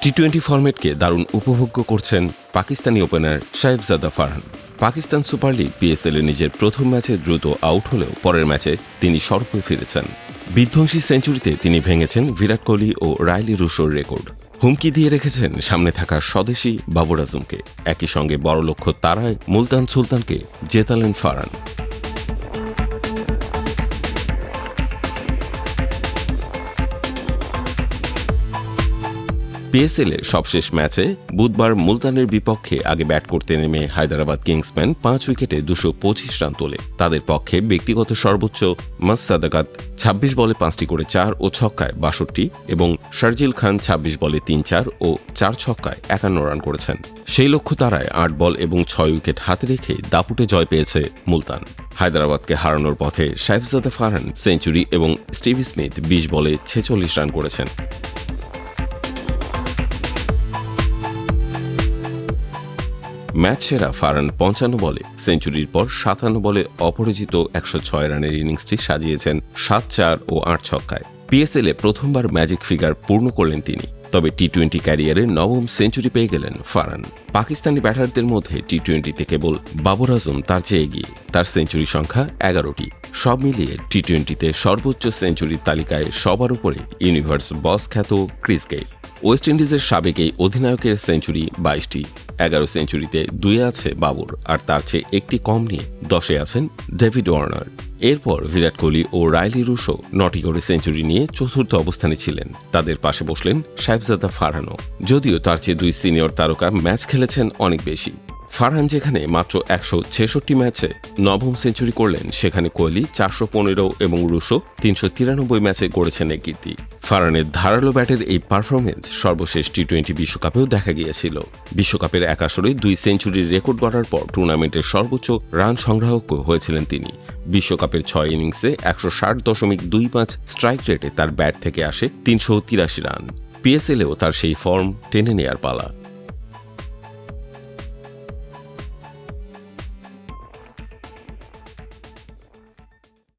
টি-20 ফরম্যাটকে দারুণ উপভোগ্য করছেন Pakistani opener Sahibzada Farhan. Pakistan super league PSL এ নিজের প্রথম ম্যাচে দ্রুত আউট হলেও পরের ম্যাচে তিনি স্বর্গে ফিরেছেন। বিধ্বংসী সেঞ্চুরিতে তিনি ভেঙেছেন বিরাট কোহলি ও রাইলি রুশোর রেকর্ড। হুমকি দিয়ে রেখেছেন সামনে থাকা স্বদেশি বাবর আজমকে। একই সঙ্গে বড় লক্ষ্য তারায় মুলতান সুলতানকে জেতালেন ফারহান। পিএসএল এর সবশেষ ম্যাচে বুধবার মুলতানের বিপক্ষে আগে ব্যাট করতে নেমে হায়দরাবাদ কিংসম্যান 5 উইকেটে 225 রান তোলে। তাদের পক্ষে ব্যক্তিগত সর্বোচ্চ মাসসাদাকাত 26 বলে 5টি করে 4 ও ছক্কায় 62 এবং শারজিল খান 26 বলে 3-4 ও 4 ছক্কায় 51 রান করেছেন। সেই লক্ষ্য তারায় 8 বল এবং 6 উইকেট হাতে রেখে দাপুটে জয় পেয়েছে মুলতান। হায়দরাবাদকে হারানোর পথে সাহেবজাদা ফারহান সেঞ্চুরি এবং স্টিভ স্মিথ 20 বলে 46 রান করেছেন। ম্যাচ সেরা ফারহান 55 বলে সেঞ্চুরির পর 57 বলে অপরাজিত 106 রানের ইনিংসটি সাজিয়েছেন 7-4 ও 8 ছক্কায়। পিএসএল এ প্রথমবার ম্যাজিক ফিগার পূর্ণ করলেন তিনি। তবে টি-20 ক্যারিয়ারের নবম সেঞ্চুরি পেয়ে গেলেন ফারহান। পাকিস্তানি ব্যাটারদের মধ্যে টি-20তে কেবল বাবর আজম তার চেয়ে এগিয়ে। তার সেঞ্চুরি সংখ্যা 11টি। সব মিলিয়ে টি-20তে সর্বোচ্চ সেঞ্চুরির তালিকায় সবার উপরে ইউনিভার্স বস খ্যাত ক্রিস গেইল। ওয়েস্ট ইন্ডিজের সাবেক এই অধিনায়কের সেঞ্চুরি 22টি। 11 সেঞ্চুরিতে 2 আছে বাবর, আর তার চেয়ে একটি কম নিয়ে 10-এ আছেন ডেভিড ওয়ার্নার। এরপর বিরাট কোহলি ও রাইলি রুশো 9টি করে সেঞ্চুরি নিয়ে চতুর্থ অবস্থানে ছিলেন। তাদের পাশে বসলেন সাহেবজাদা ফারহানও, যদিও তার চেয়ে 2 সিনিয়র তারকা ম্যাচ খেলেছেন অনেক বেশি। ফারহান যেখানে মাত্র 166 ম্যাচে নবম সেঞ্চুরি করলেন, সেখানে কোহলি 415 এবং রুশো 393 ম্যাচে গড়েছেন এই কীর্তি। ফারহানের ধারালো ব্যাটের এই পারফরমেন্স সর্বশেষ টি-20 বিশ্বকাপেও দেখা গিয়েছিল। বিশ্বকাপের এক আসরে 2 সেঞ্চুরির রেকর্ড গড়ার পর টুর্নামেন্টের সর্বোচ্চ রান সংগ্রাহক হয়েছিলেন তিনি। বিশ্বকাপের 6 ইনিংসে 160.25 স্ট্রাইক রেটে তার ব্যাট থেকে আসে 383 রান। পিএসএলেও তার সেই ফর্ম টেনে নেয়ার পালা।